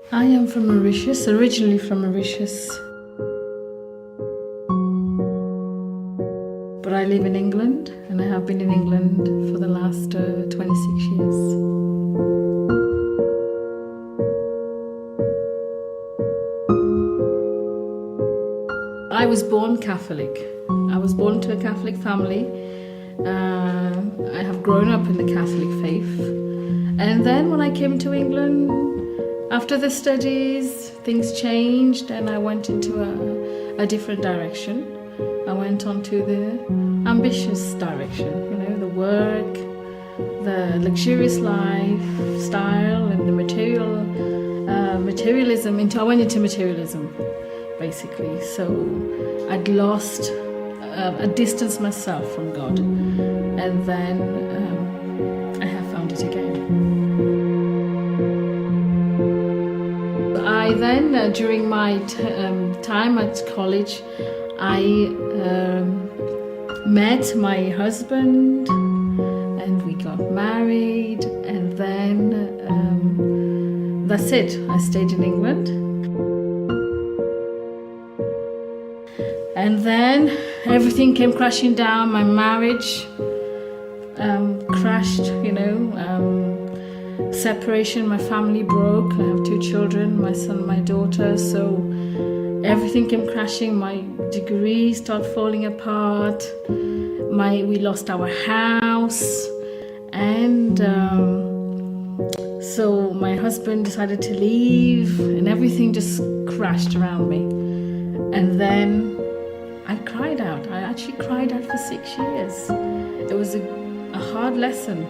I am from Mauritius, originally from Mauritius. But I live in England, and I have been in England for the last 26 years. I was born Catholic. I was born to a Catholic family. I have grown up in the Catholic faith. And then when I came to England, after the studies, things changed and I went into a different direction. I went on to the ambitious direction, the work, the luxurious lifestyle and the materialism. I went into materialism, basically. So I'd lost, I distanced myself from God, and then I have found it again. I then, during my time at college, I met my husband and we got married, and then that's it. I stayed in England. And then everything came crashing down. My marriage crashed, separation, my family broke. I have 2 children, my son, my daughter, so everything came crashing. My degree started falling apart. We lost our house, and so my husband decided to leave, and everything just crashed around me. And then I cried out. I actually cried out for 6 years. It was a hard lesson,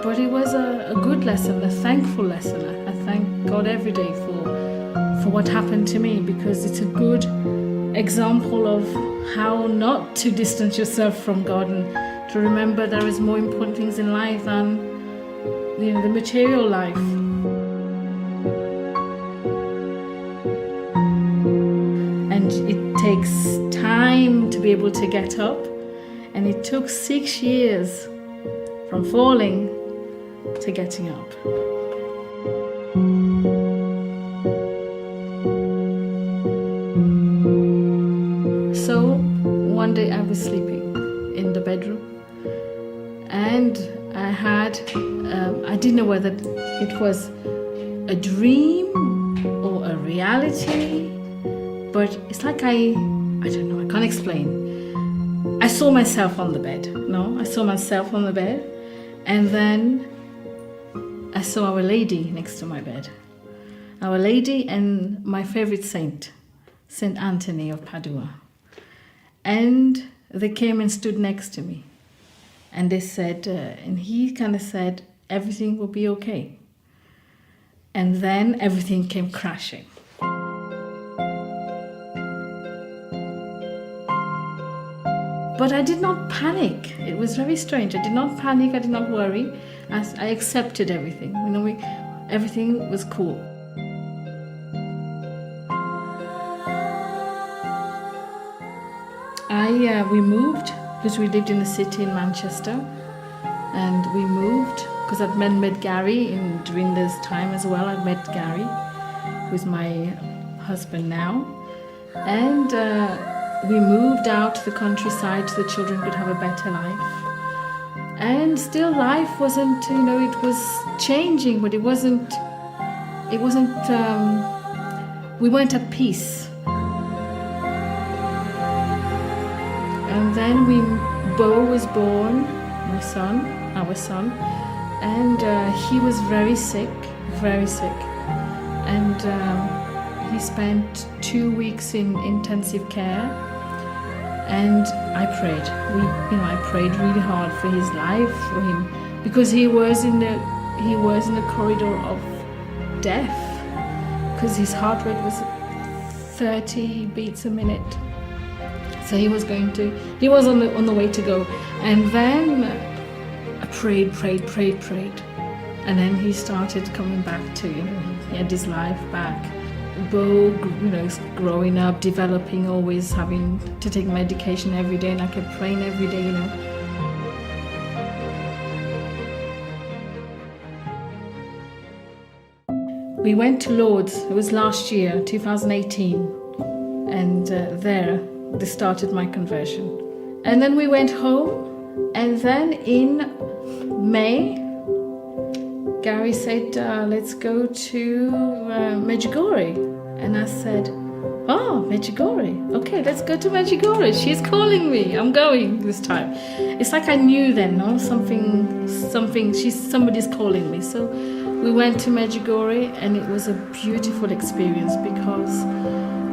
but it was a good lesson, a thankful lesson. I thank God every day for what happened to me, because it's a good example of how not to distance yourself from God and to remember there is more important things in life than the material life. And it takes time to be able to get up, and it took 6 years from falling to getting up. So one day I was sleeping in the bedroom, and I didn't know whether it was a dream or a reality, but it's like I don't know, I can't explain. I saw myself on the bed. I saw myself on the bed, and then I saw Our Lady next to my bed. Our Lady and my favorite saint, Saint Anthony of Padua. And they came and stood next to me. And they said, and he kind of said, everything will be okay. And then everything came crashing. But I did not panic. It was very strange. I did not panic. I did not worry. I accepted everything. Everything was cool. We moved because we lived in the city in Manchester, and we moved because I'd met Gary during this time as well. I'd met Gary, who's my husband now, and we moved out to the countryside so the children could have a better life. And still life wasn't, it was changing, but it wasn't, we weren't at peace. And then Bo was born, our son, and he was very sick. And he spent 2 weeks in intensive care. And I prayed. I prayed really hard for his life, for him, because he was in the corridor of death, because his heart rate was 30 beats a minute. So he was on the way to go. And then I prayed, and then he started coming back to, he had his life back. Bo, growing up, developing, always having to take medication every day, and I kept praying every day, we went to Lourdes. It was last year, 2018. And there, this started my conversion. And then we went home. And then in May, Gary said, let's go to Medjugorje. And I said, oh, Medjugorje. Okay, let's go to Medjugorje. She's calling me. I'm going this time. It's like I knew then, no? Somebody's calling me. So we went to Medjugorje, and it was a beautiful experience because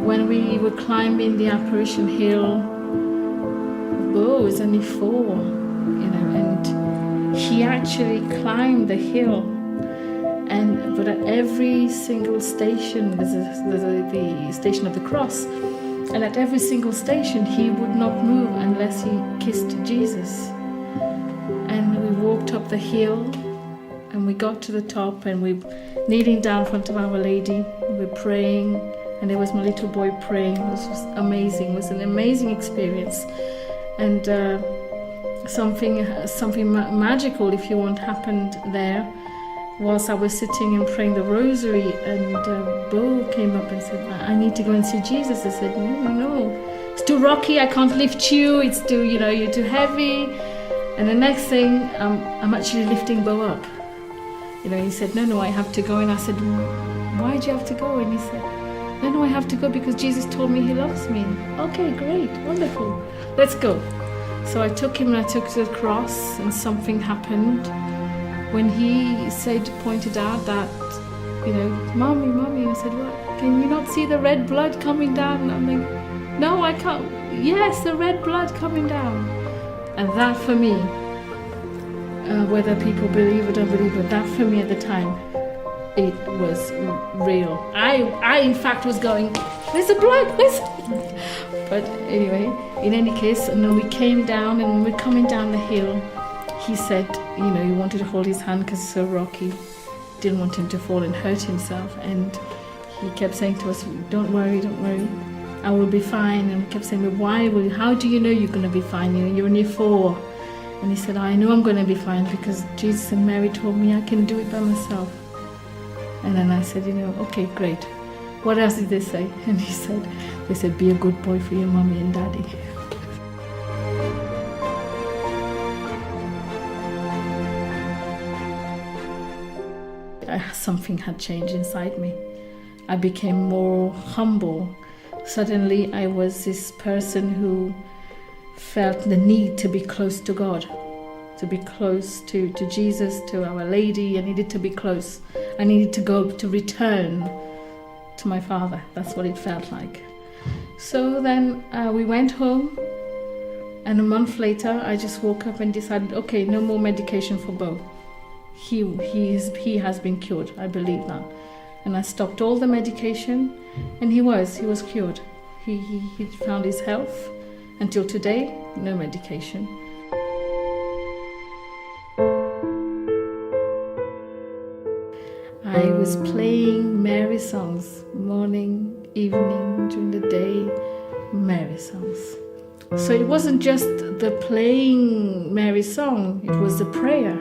when we were climbing the apparition hill, Bo was only 4, and he actually climbed the hill. But at every single station, there's the station of the cross, and at every single station he would not move unless he kissed Jesus. And we walked up the hill, and we got to the top, and we kneeling down in front of Our Lady, we were praying, and there was my little boy praying. It was just amazing. It was an amazing experience, and something magical, if you want, happened there. Whilst I was sitting and praying the rosary, and Bo came up and said, I need to go and see Jesus. I said, no, it's too rocky, I can't lift you, it's too, you're too heavy. And the next thing, I'm actually lifting Bo up. He said, no, I have to go. And I said, why do you have to go? And he said, no, I have to go because Jesus told me he loves me. Okay, great, wonderful, let's go. So I took him and I took to the cross, and something happened. When he pointed out that, Mommy, I said, what? Can you not see the red blood coming down? And I'm like, no, I can't. Yes, the red blood coming down. And that for me, whether people believe or don't believe, but that for me at the time, it was real. I in fact was going, there's the blood, But anyway, in any case, and then we came down, and when we're coming down the hill, he said, he wanted to hold his hand because it's so rocky. Didn't want him to fall and hurt himself. And he kept saying to us, don't worry, I will be fine. And he kept saying, how do you know you're going to be fine? You're only 4. And he said, I know I'm going to be fine because Jesus and Mary told me I can do it by myself. And then I said, okay, great. What else did they say? And they said, be a good boy for your mommy and daddy. Something had changed inside me. I became more humble. Suddenly I was this person who felt the need to be close to God, to be close to Jesus, to Our Lady. I needed to be close. I needed to return to my Father. That's what it felt like. So then we went home, and a month later I just woke up and decided, okay, no more medication for Bo. He has been cured, I believe that. And I stopped all the medication, and he was cured. He found his health. Until today, no medication. I was playing Mary songs, morning, evening, during the day, Mary songs. So it wasn't just the playing Mary song, it was the prayer.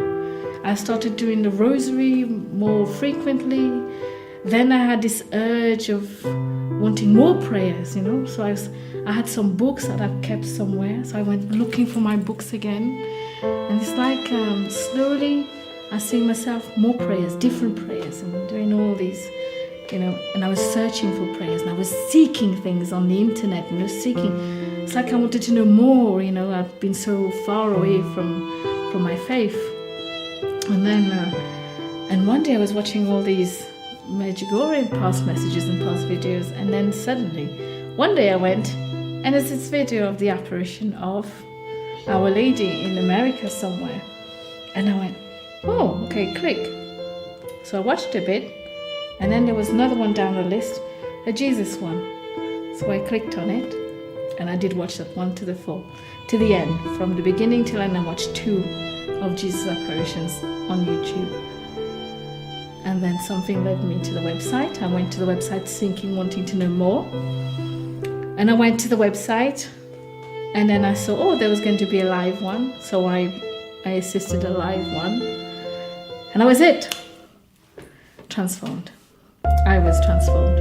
I started doing the rosary more frequently. Then I had this urge of wanting more prayers, So I had some books that I've kept somewhere. So I went looking for my books again. And it's like slowly I see myself more prayers, different prayers, and doing all these, and I was searching for prayers, and I was seeking things on the internet, and it's like I wanted to know more, I've been so far away from my faith. And then, and one day I was watching all these Medjugorje past messages and past videos, and then suddenly, one day I went, and there's this video of the apparition of Our Lady in America somewhere. And I went, oh, okay, click. So I watched a bit, and then there was another one down the list, a Jesus one. So I clicked on it, and I did watch that one to the end, from the beginning till end. I watched 2 of Jesus apparitions on YouTube. And then something led me to the website. I went to the website wanting to know more. And I went to the website, and then I saw, there was going to be a live one. So I assisted a live one. And that was it. Transformed. I was transformed.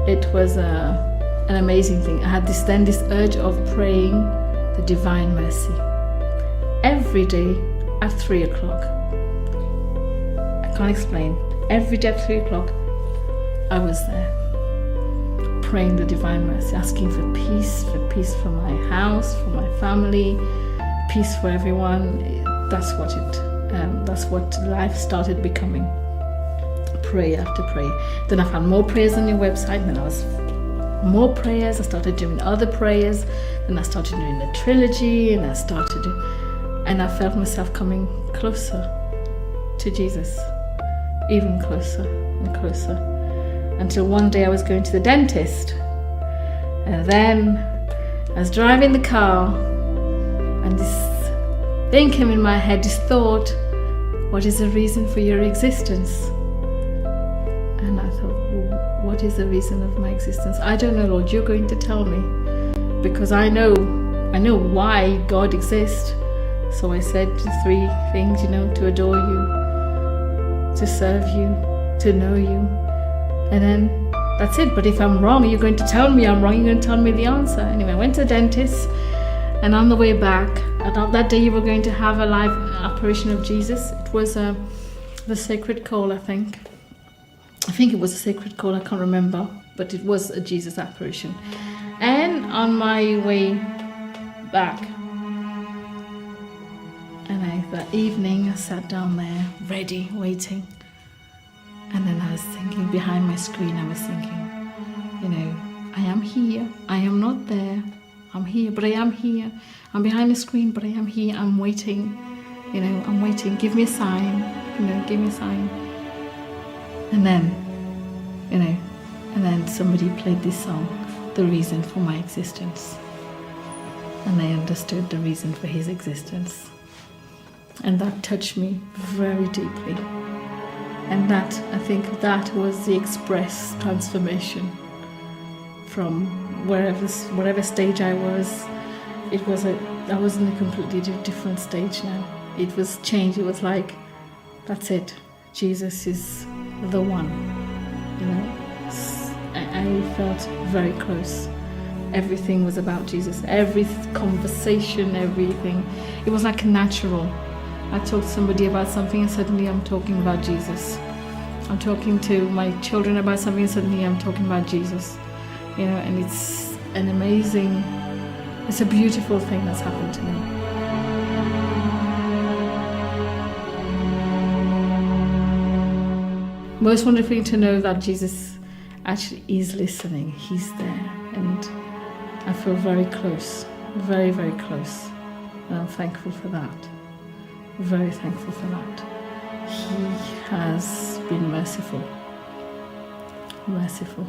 It was an amazing thing. I had this urge of praying the Divine Mercy every day at 3 o'clock. I can't explain. Every day at 3 o'clock, I was there praying the Divine Mercy, asking for peace for my house, for my family, peace for everyone. That's what life started becoming. Prayer after prayer. Then I found more prayers on your website, and then I was more prayers. I started doing other prayers, then I started doing the trilogy, and I felt myself coming closer to Jesus, even closer and closer, until one day I was going to the dentist, and then I was driving the car, and this thing came in my head, this thought, what is the reason for your existence? And I thought, well, what is the reason of my existence? I don't know, Lord, you're going to tell me, because I know why God exists. So I said 3 things, to adore you, to serve you, to know you, and then that's it. But if I'm wrong, you're going to tell me I'm wrong, you're going to tell me the answer. Anyway, I went to the dentist, and on the way back, that day you were going to have a live apparition of Jesus. It was the Sacred Call, I think it was a Sacred Call, I can't remember, but it was a Jesus apparition. And on my way back, and that evening I sat down there, ready, waiting, and then I was thinking, behind my screen I was thinking, I am here, I am not there, I'm here, but I am here, I'm behind the screen, but I am here, I'm waiting, I'm waiting, give me a sign, give me a sign. And then somebody played this song, The Reason for My Existence. And I understood the reason for his existence. And that touched me very deeply. And I think that was the express transformation from whatever stage I was. I was in a completely different stage now. It was changed. It was like, that's it. Jesus is the one. I felt very close. Everything was about Jesus. Every conversation, everything. It was like natural. I talk to somebody about something and suddenly I'm talking about Jesus. I'm talking to my children about something and suddenly I'm talking about Jesus. And it's an amazing, it's a beautiful thing that's happened to me. Most wonderful thing to know that Jesus actually is listening. He's there, and I feel very close, very, very close. And I'm thankful for that. Very thankful for that. He has been merciful. Merciful.